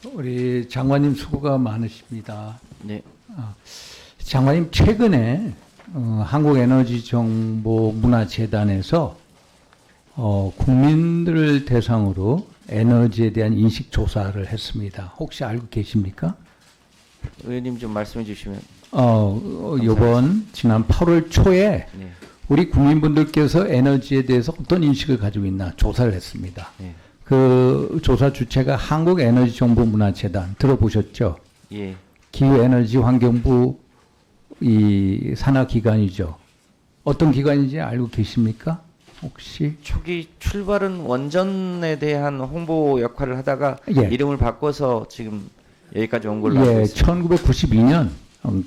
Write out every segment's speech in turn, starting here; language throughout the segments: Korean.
우리 장관님 수고가 많으십니다. 네. 장관님 최근에 한국에너지정보문화재단에서 국민들을 대상으로 에너지에 대한 인식 조사를 했습니다. 혹시 알고 계십니까? 의원님 좀 말씀해 주시면. 이번 지난 8월 초에 네. 우리 국민분들께서 에너지에 대해서 어떤 인식을 가지고 있나 조사를 했습니다. 네. 그 조사 주체가 한국에너지정보문화재단 들어보셨죠? 예. 기후에너지환경부 이 산하 기관이죠. 어떤 기관인지 알고 계십니까? 혹시? 초기 출발은 원전에 대한 홍보 역할을 하다가 예. 이름을 바꿔서 지금 여기까지 온 걸로 알고 예, 있습니다. 1992년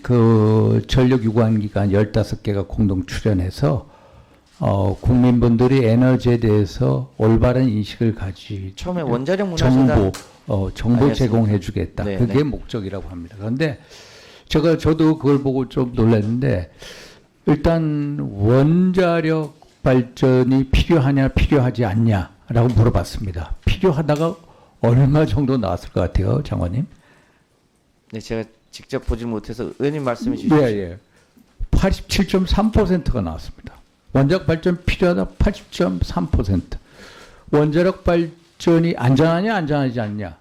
그 전력유관기관 15개가 공동 출연해서 국민분들이 에너지에 대해서 올바른 인식을 가지 처음에 원자력 문화재단 정보 아니었습니까? 제공해 주겠다. 네, 그게 네. 목적이라고 합니다. 그런데 저도 그걸 보고 좀 놀랐는데 일단 원자력 발전이 필요하냐 필요하지 않냐라고 물어봤습니다. 필요하다가 얼마 정도 나왔을 것 같아요, 장관님? 네, 제가 직접 보질 못해서 의원님 말씀해 주시죠. 예. 87.3%가 나왔습니다. 원자력 발전 필요하다 80.3%. 원자력 발전이 안전하냐 안전하지 않냐?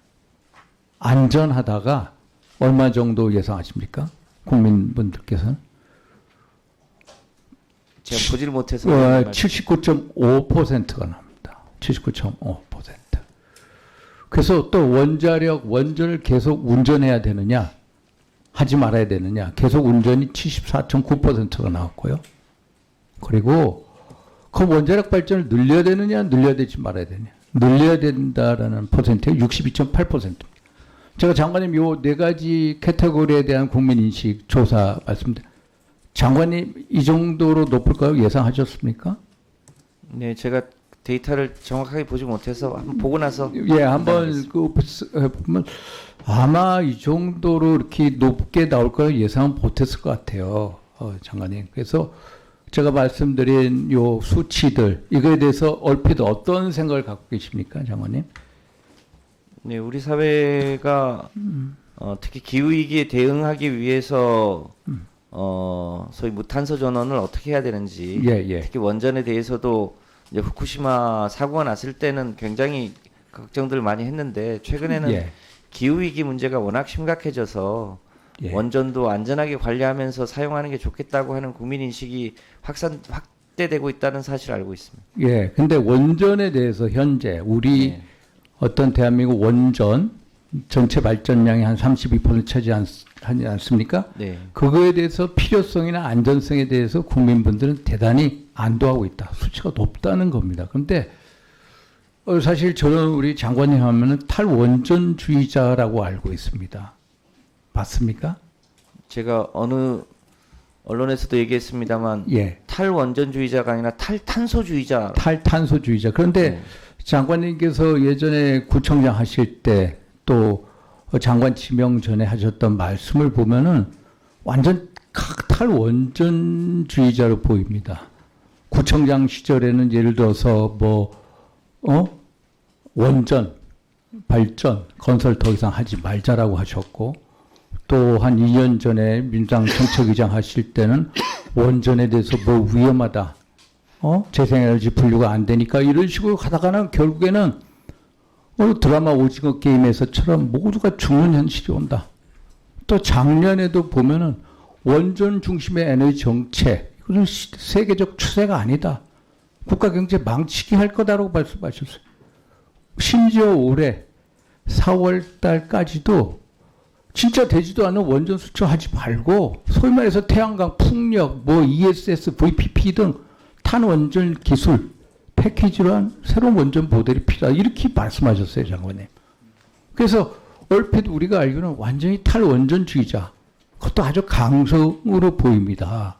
안전하다가 얼마 정도 예상하십니까? 국민분들께서는? 제가 보질 못해서 의원님 말씀- 79.5%가 나옵니다. 79.5%. 그래서 또 원전을 계속 운전해야 되느냐? 하지 말아야 되느냐? 계속 운전이 74.9%가 나왔고요. 그리고 그 원자력 발전을 늘려야 되느냐, 늘려야 되지 말아야 되느냐. 늘려야 된다라는 퍼센트가 62.8%입니다. 제가 장관님 요 네 가지 카테고리에 대한 국민인식 조사 말씀드립니다. 장관님 이 정도로 높을까요? 예상하셨습니까? 네, 제가 데이터를 정확하게 보지 못해서 한번 보고 나서 예, 한번 그 보면 아마 이 정도로 이렇게 높게 나올 거 예상 못했을 것 같아요, 장관님. 그래서 제가 말씀드린 요 수치들 이거에 대해서 얼핏 어떤 생각을 갖고 계십니까, 장관님? 네, 우리 사회가 특히 기후 위기에 대응하기 위해서 소위 무탄소 전원을 어떻게 해야 되는지, 예. 특히 원전에 대해서도 이제 후쿠시마 사고가 났을 때는 굉장히 걱정들 많이 했는데 최근에는 예. 기후 위기 문제가 워낙 심각해져서 예. 원전도 안전하게 관리하면서 사용하는 게 좋겠다고 하는 국민 인식이 확대되고 있다는 사실을 알고 있습니다. 예. 근데 원전에 대해서 현재 우리 네. 어떤 대한민국 원전 전체 발전량이 한 32% 차지하지 않습니까? 네. 그거에 대해서 필요성이나 안전성에 대해서 국민분들은 대단히 안도하고 있다. 수치가 높다는 겁니다. 그런데 사실 저는 우리 장관님 하면은 탈원전주의자라고 알고 있습니다. 맞습니까? 제가 어느 언론에서도 얘기했습니다만 예. 탈원전주의자가 아니라 탈탄소주의자. 탈탄소주의자. 그런데 네. 장관님께서 예전에 구청장 하실 때 또 장관 지명 전에 하셨던 말씀을 보면은 완전 탈원전주의자로 보입니다. 구청장 시절에는 예를 들어서 원전, 발전, 건설 더 이상 하지 말자라고 하셨고 또 한 2년 전에 민주당 정책위장 하실 때는 원전에 대해서 위험하다. 재생에너지 분류가 안 되니까 이런 식으로 가다가는 결국에는 드라마 오징어 게임에서처럼 모두가 죽는 현실이 온다. 또 작년에도 보면은 원전 중심의 에너지 정책, 이거는 세계적 추세가 아니다. 국가 경제 망치게 할 거다라고 말씀하셨어요. 심지어 올해 4월 달까지도 진짜 되지도 않은 원전 수출하지 말고 소위 말해서 태양광, 풍력, ESS, VPP 등 탄원전 기술 패키지로 한 새로운 원전 모델이 필요하다. 이렇게 말씀하셨어요, 장관님. 그래서 얼핏 우리가 알기로는 완전히 탈원전주의자. 그것도 아주 강성으로 보입니다.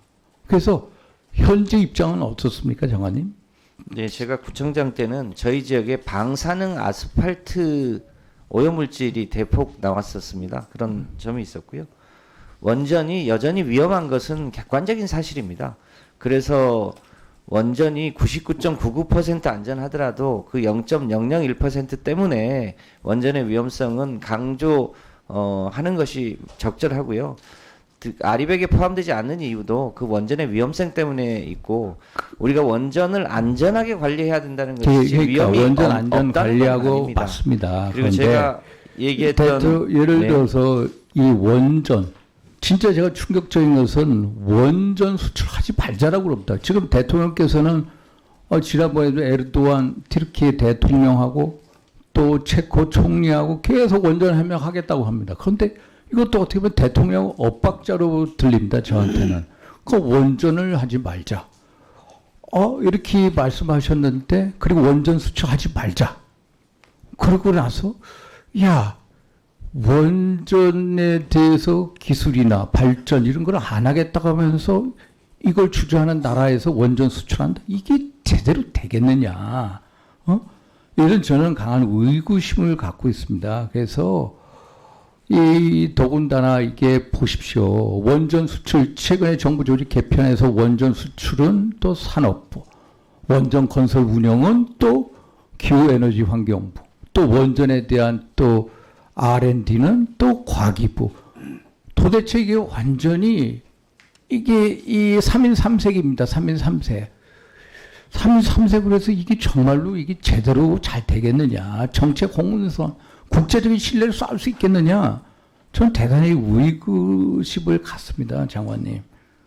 그래서 현재 입장은 어떻습니까, 장관님? 네, 제가 구청장 때는 저희 지역에 방사능 아스팔트 오염물질이 대폭 나왔었습니다. 그런 점이 있었고요. 원전이 여전히 위험한 것은 객관적인 사실입니다. 그래서 원전이 99.99% 안전하더라도 그 0.001% 때문에 원전의 위험성은 하는 것이 적절하고요. 아리백에 포함되지 않는 이유도 그 원전의 위험성 때문에 있고 우리가 원전을 안전하게 관리해야 된다는 것이지 그러니까 위험이 원전 안전 없다는 건 관리하고 아닙니다. 맞습니다. 그리고 그런데 제가 얘기했던 예를 네. 들어서 이 원전 진짜 제가 충격적인 것은 원전 수출하지 말자라고 그럽니다. 지금 대통령께서는 지난번에도 에르도안 튀르키예 대통령하고 또 체코 총리하고 계속 원전 해명하겠다고 합니다. 그런데 이것도 어떻게 보면 대통령 엇박자로 들립니다. 저한테는. 그 원전을 하지 말자. 이렇게 말씀하셨는데 그리고 원전 수출하지 말자. 그러고 나서 야 원전에 대해서 기술이나 발전 이런 걸 안 하겠다고 하면서 이걸 주장하는 나라에서 원전 수출한다. 이게 제대로 되겠느냐. 이런 저는 강한 의구심을 갖고 있습니다. 그래서 더군다나 이게 보십시오. 원전 수출, 최근에 정부 조직 개편에서 원전 수출은 또 산업부, 원전 건설 운영은 또 기후에너지 환경부, 또 원전에 대한 또 R&D는 또 과기부. 도대체 이게 완전히 이게 이 3인 3색입니다. 3인 3색. 3인 3색으로 해서 이게 정말로 이게 제대로 잘 되겠느냐. 정책 공문선, 국제적인 신뢰를 쌓을 수 있겠느냐. 저는 대단히 의구심을 갖습니다. 장관님.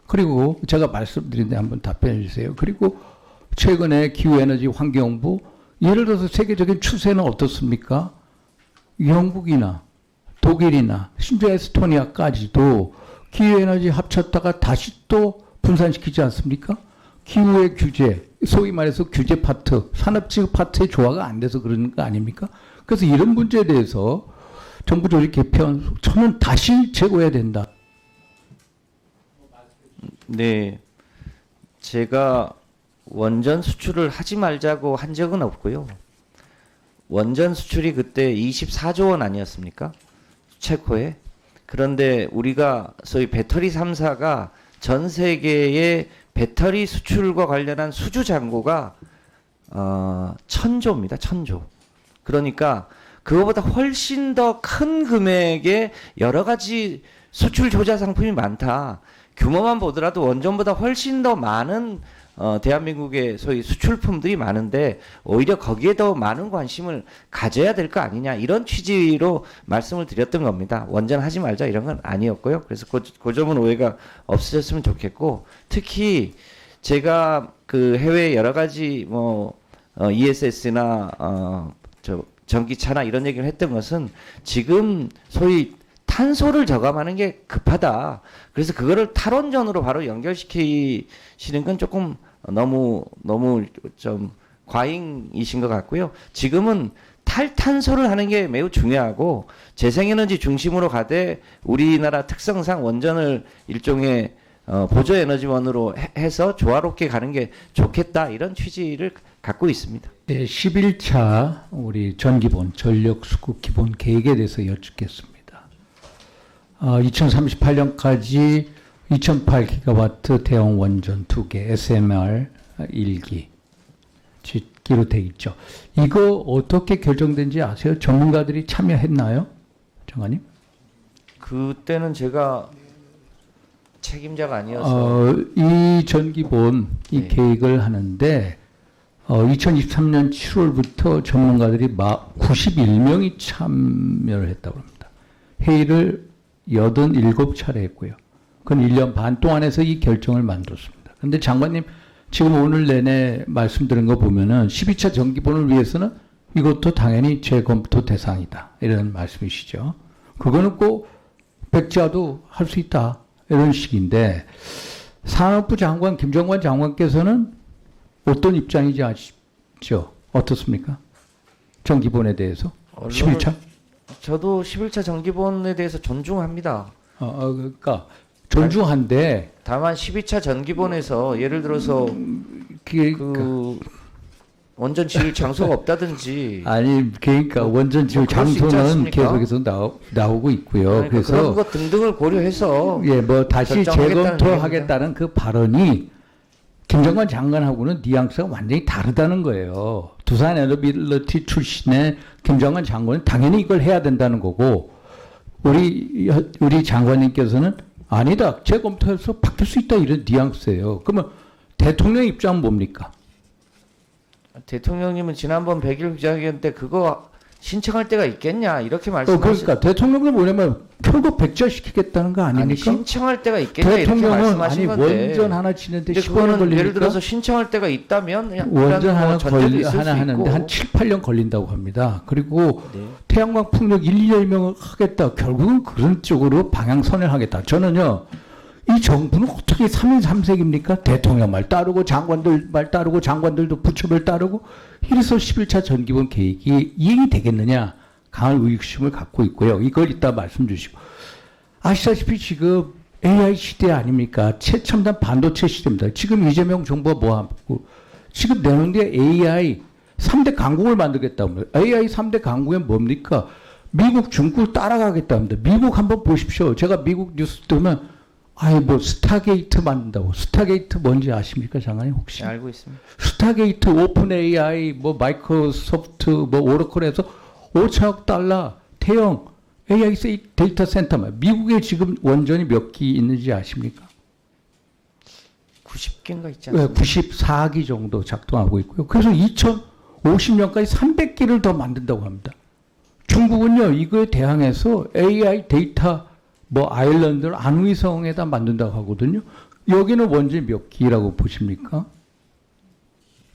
그리고 제가 말씀드린 데 한번 답변해 주세요. 그리고 최근에 기후에너지 환경부, 예를 들어서 세계적인 추세는 어떻습니까? 영국이나 독일이나 심지어 에스토니아까지도 기후에너지 합쳤다가 다시 또 분산시키지 않습니까? 기후의 규제, 소위 말해서 규제 파트, 산업지구 파트의 조화가 안 돼서 그러는 거 아닙니까? 그래서 이런 문제에 대해서 정부 조직 개편, 저는 다시 재고해야 된다. 네, 제가 원전 수출을 하지 말자고 한 적은 없고요. 원전 수출이 그때 24조 원 아니었습니까? 체코에. 그런데 우리가 소위 배터리 3사가 전 세계의 배터리 수출과 관련한 수주 잔고가 1000조입니다. 1000조. 그러니까 그거보다 훨씬 더 큰 금액의 여러 가지 수출 조자 상품이 많다. 규모만 보더라도 원전보다 훨씬 더 많은 대한민국의 소위 수출품들이 많은데 오히려 거기에 더 많은 관심을 가져야 될 거 아니냐 이런 취지로 말씀을 드렸던 겁니다. 원전 하지 말자 이런 건 아니었고요. 그래서 그 점은 오해가 없으셨으면 좋겠고 특히 제가 그 해외 여러 가지 ESS나 전기차나 이런 얘기를 했던 것은 지금 소위 탄소를 저감하는 게 급하다. 그래서 그거를 탈원전으로 바로 연결시키시는 건 조금 너무 좀 과잉이신 것 같고요. 지금은 탈탄소를 하는 게 매우 중요하고 재생에너지 중심으로 가되 우리나라 특성상 원전을 일종의 보조에너지원으로 해서 조화롭게 가는 게 좋겠다. 이런 취지를 갖고 있습니다. 네, 11차 우리 전기본 전력수급 기본 계획에 대해서 여쭙겠습니다. 2038년까지 2008기가와트 대형 원전 2개, SMR 1기 짓기로 돼 있죠. 이거 어떻게 결정된지 아세요? 전문가들이 참여했나요? 장관님? 그때는 제가 책임자가 아니어서 이 전기본 이 네. 계획을 하는데 2023년 7월부터 전문가들이 91명이 참여를 했다고 합니다. 회의를 87차례 했고요. 그건 1년 반 동안에서 이 결정을 만들었습니다. 그런데 장관님 지금 오늘 내내 말씀드린 거 보면은 12차 전기본을 위해서는 이것도 당연히 재검토 대상이다. 이런 말씀이시죠. 그거는 꼭 백지화도 할 수 있다. 이런 식인데 산업부 장관 김정관 장관께서는 어떤 입장인지 아시죠? 어떻습니까? 전기본에 대해서 11차? 저도 11차 전기본에 대해서 존중합니다. 그러니까 존중한데 다만 12차 전기본에서 예를 들어서 그 원전 지을 장소가 없다든지 아니 그러니까 원전 지을 그럴 수 있지 장소는 않습니까? 계속해서 나오고 있고요. 그러니까 그래서 그런 것 등등을 고려해서 다시 결정하겠다는 재검토하겠다는 그 발언이 김정관 장관하고는 뉘앙스가 완전히 다르다는 거예요. 두산 에너빌리티 출신의 김정관 장관은 당연히 이걸 해야 된다는 거고, 우리 장관님께서는 아니다, 재검토해서 바뀔 수 있다, 이런 뉘앙스예요. 그러면 대통령 입장은 뭡니까? 대통령님은 지난번 100일 기자회견 때 그거 신청할 때가 있겠냐 이렇게 말씀하셨. 그러니까 대통령은 뭐냐면 결국 백지화시키겠다는 거 아니 아닙니까? 신청할 때가 있겠냐 이렇게 대통령은 말씀하신 아니 건데. 원전 하나 치는데 근데 10원이 그거는 걸리니까 예를 들어서 신청할 때가 있다면 원전 하나 전제도 있을 하나 수 하는데 있고. 한 7, 8년 걸린다고 합니다. 그리고 네. 태양광 풍력 1, 2열명을 하겠다. 결국은 그런 쪽으로 방향 선회하겠다. 저는요. 이 정부는 어떻게 3인 3색입니까? 대통령 말 따르고 장관들 말 따르고 장관들도 부처를 따르고 이래서 11차 전기본 계획이 이행이 되겠느냐 강한 의구심을 갖고 있고요. 이걸 이따 말씀 주시고 아시다시피 지금 AI 시대 아닙니까? 최첨단 반도체 시대입니다. 지금 이재명 정부가 뭐 하고 지금 내놓은 게 AI 3대 강국을 만들겠다고 합니다. AI 3대 강국은 뭡니까? 미국, 중국 따라가겠다는데 미국 한번 보십시오. 제가 미국 뉴스 뜨면 아예 뭐 스타게이트 만든다고. 스타게이트 뭔지 아십니까, 장관님 혹시? 네, 알고 있습니다. 스타게이트, 오픈 AI, 뭐 마이크로소프트, 뭐 오라클에서 5천억 달러 대형 AI 데이터 센터만. 미국에 지금 원전이 몇 기 있는지 아십니까? 90개인가 있지 네, 않습니까? 94기 정도 작동하고 있고요. 그래서 2050년까지 300기를 더 만든다고 합니다. 중국은요, 이거에 대항해서 AI 데이터 뭐 아일랜드를 안위성에다 만든다고 하거든요. 여기는 원전이 몇 기라고 보십니까?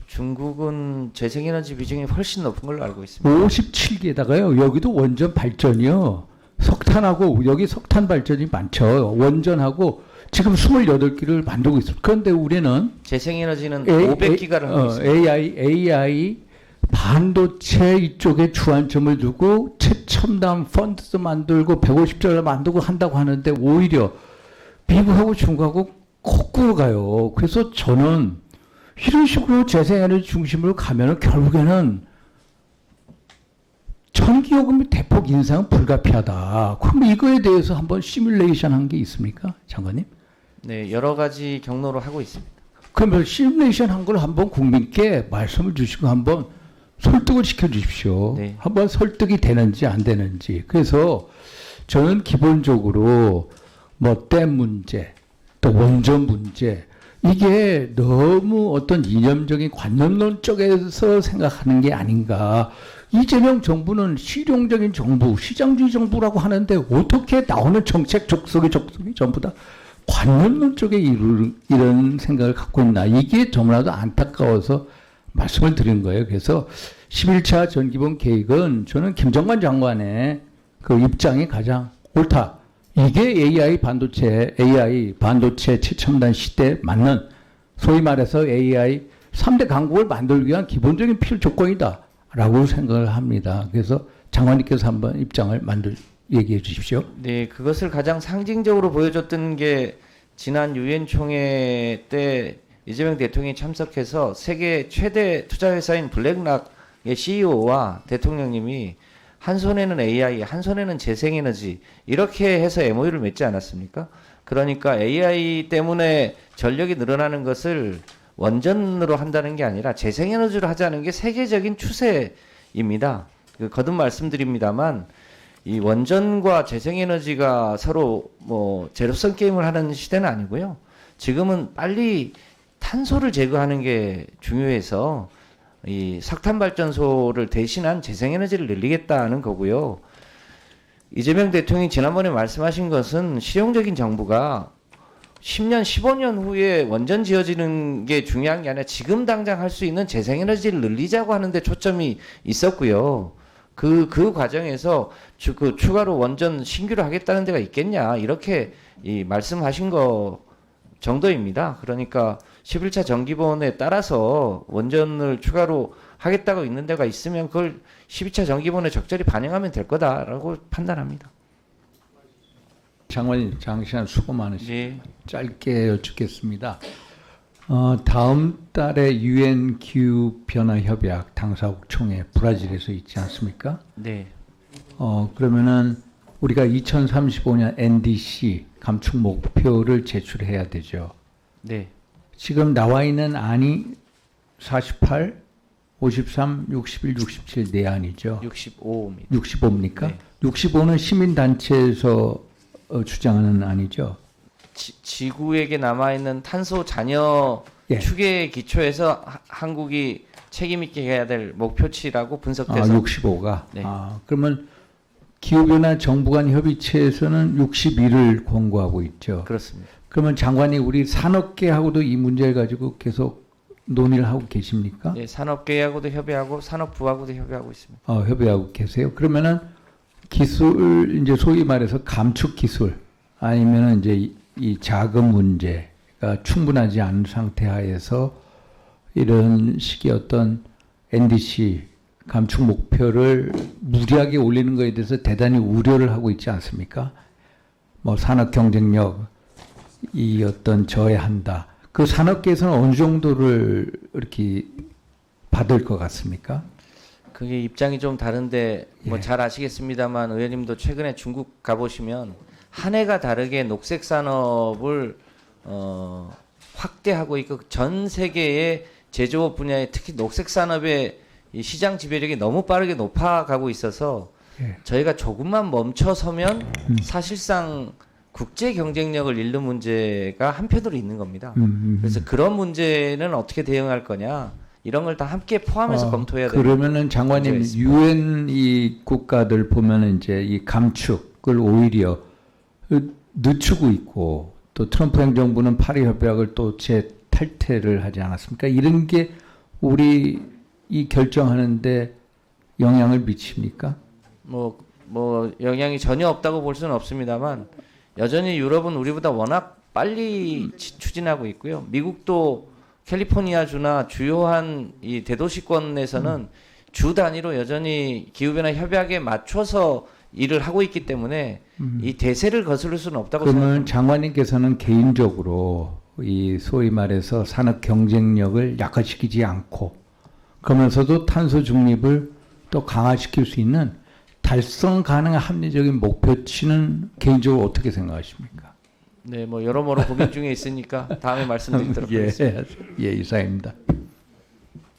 중국은 재생에너지 비중이 훨씬 높은 걸로 알고 있습니다. 57기에다가요. 여기도 원전 발전이요. 석탄하고 여기 석탄 발전이 많죠. 원전하고 지금 28기를 만들고 있습니다. 그런데 우리는 재생에너지는 500기가를 하고 있습니다. AI 반도체 이쪽에 주안점을 두고 최첨단 펀드도 만들고 150조를 만들고 한다고 하는데 오히려 미국하고 중국하고 거꾸로 가요. 그래서 저는 이런 식으로 재생에너지 중심으로 가면은 결국에는 전기요금 대폭 인상은 불가피하다. 그럼 이거에 대해서 한번 시뮬레이션 한 게 있습니까, 장관님? 네, 여러 가지 경로로 하고 있습니다. 그러면 시뮬레이션 한 걸 한번 국민께 말씀을 주시고 한번 설득을 시켜 주십시오. 네. 한번 설득이 되는지 안 되는지. 그래서 저는 기본적으로 뭐 댐 문제, 또 원전 문제, 이게 너무 어떤 이념적인 관념론 쪽에서 생각하는 게 아닌가. 이재명 정부는 실용적인 정부, 시장주의 정부라고 하는데 어떻게 나오는 정책 적석이 전부 다 관념론 쪽에 이런 생각을 갖고 있나. 이게 너무나도 안타까워서 말씀을 드린 거예요. 그래서 11차 전기본 계획은 저는 김정관 장관의 그 입장이 가장 옳다. 이게 AI 반도체 최첨단 시대에 맞는 소위 말해서 AI 3대 강국을 만들기 위한 기본적인 필요 조건이다. 라고 생각을 합니다. 그래서 장관님께서 한번 입장을 얘기해 주십시오. 네, 그것을 가장 상징적으로 보여줬던 게 지난 유엔 총회 때 이재명 대통령이 참석해서 세계 최대 투자회사인 블랙락의 CEO와 대통령님이 한 손에는 AI, 한 손에는 재생에너지 이렇게 해서 MOU를 맺지 않았습니까? 그러니까 AI 때문에 전력이 늘어나는 것을 원전으로 한다는 게 아니라 재생에너지로 하자는 게 세계적인 추세입니다. 거듭 말씀드립니다만 이 원전과 재생에너지가 서로 뭐 제로섬 게임을 하는 시대는 아니고요. 지금은 빨리 탄소를 제거하는 게 중요해서 이 석탄 발전소를 대신한 재생에너지를 늘리겠다는 거고요. 이재명 대통령이 지난번에 말씀하신 것은 실용적인 정부가 10년, 15년 후에 원전 지어지는 게 중요한 게 아니라 지금 당장 할 수 있는 재생에너지를 늘리자고 하는데 초점이 있었고요. 그 과정에서 추가로 원전 신규로 하겠다는 데가 있겠냐 이렇게 말씀하신 거 정도입니다. 그러니까 11차 정기본에 따라서 원전을 추가로 하겠다고 있는 데가 있으면 그걸 12차 정기본에 적절히 반영하면 될 거다라고 판단합니다. 장관님, 장시간 수고 많으시고 네. 짧게 여쭙겠습니다. 다음 달에 유엔 기후 변화 협약 당사국 총회 브라질에서 있지 않습니까? 네. 그러면은 우리가 2035년 NDC 감축 목표를 제출해야 되죠. 네. 지금 나와 있는 안이 48, 53, 61, 67 네 안이죠. 65입니다. 65입니까? 네. 65는 시민단체에서 주장하는 안이죠. 지구에게 남아있는 탄소 잔여 예. 추계에 기초해서 한국이 책임 있게 해야 될 목표치라고 아, 분석돼서 65가. 네. 아, 그러면 기후변화 정부 간 협의체에서는 61을 권고하고 있죠. 그렇습니다. 그러면 장관이 우리 산업계하고도 이 문제를 가지고 계속 논의를 하고 계십니까? 예, 산업계하고도 협의하고 산업부하고도 협의하고 있습니다. 협의하고 계세요. 그러면은 기술, 이제 소위 말해서 감축 기술, 아니면은 이제 이 자금 문제가 충분하지 않은 상태 하에서 이런 식의 어떤 NDC 감축 목표를 무리하게 올리는 것에 대해서 대단히 우려를 하고 있지 않습니까? 뭐 산업 경쟁력, 이 어떤 저해한다. 그 산업계에서는 어느 정도를 이렇게 받을 것 같습니까? 그게 입장이 좀 다른데 뭐 예. 잘 아시겠습니다만 의원님도 최근에 중국 가보시면 한 해가 다르게 녹색 산업을 확대하고 있고 전 세계의 제조업 분야에 특히 녹색 산업의 이 시장 지배력이 너무 빠르게 높아가고 있어서 예. 저희가 조금만 멈춰서면 사실상 국제 경쟁력을 잃는 문제가 한편으로 있는 겁니다. 그래서 그런 문제는 어떻게 대응할 거냐 이런 걸 다 함께 포함해서 검토해야 됩니다. 그러면은 장관님 문제가 있습니다. 유엔 이 국가들 보면은 이제 이 감축을 오히려 늦추고 있고 또 트럼프 행정부는 파리 협약을 또 재탈퇴를 하지 않았습니까? 이런 게 우리 이 결정하는데 영향을 미칩니까? 뭐 영향이 전혀 없다고 볼 수는 없습니다만 여전히 유럽은 우리보다 워낙 빨리 추진하고 있고요. 미국도 캘리포니아 주나 주요한 이 대도시권에서는 주 단위로 여전히 기후변화 협약에 맞춰서 일을 하고 있기 때문에 이 대세를 거스를 수는 없다고 그러면 생각합니다. 장관님께서는 개인적으로 이 소위 말해서 산업 경쟁력을 약화시키지 않고 그러면서도 탄소 중립을 또 강화시킬 수 있는 달성 가능한 합리적인 목표치는 개인적으로 어떻게 생각하십니까? 네, 뭐 여러모로 고민 중에 있으니까 다음에 말씀드리도록 하겠습니다. 예, 이상입니다.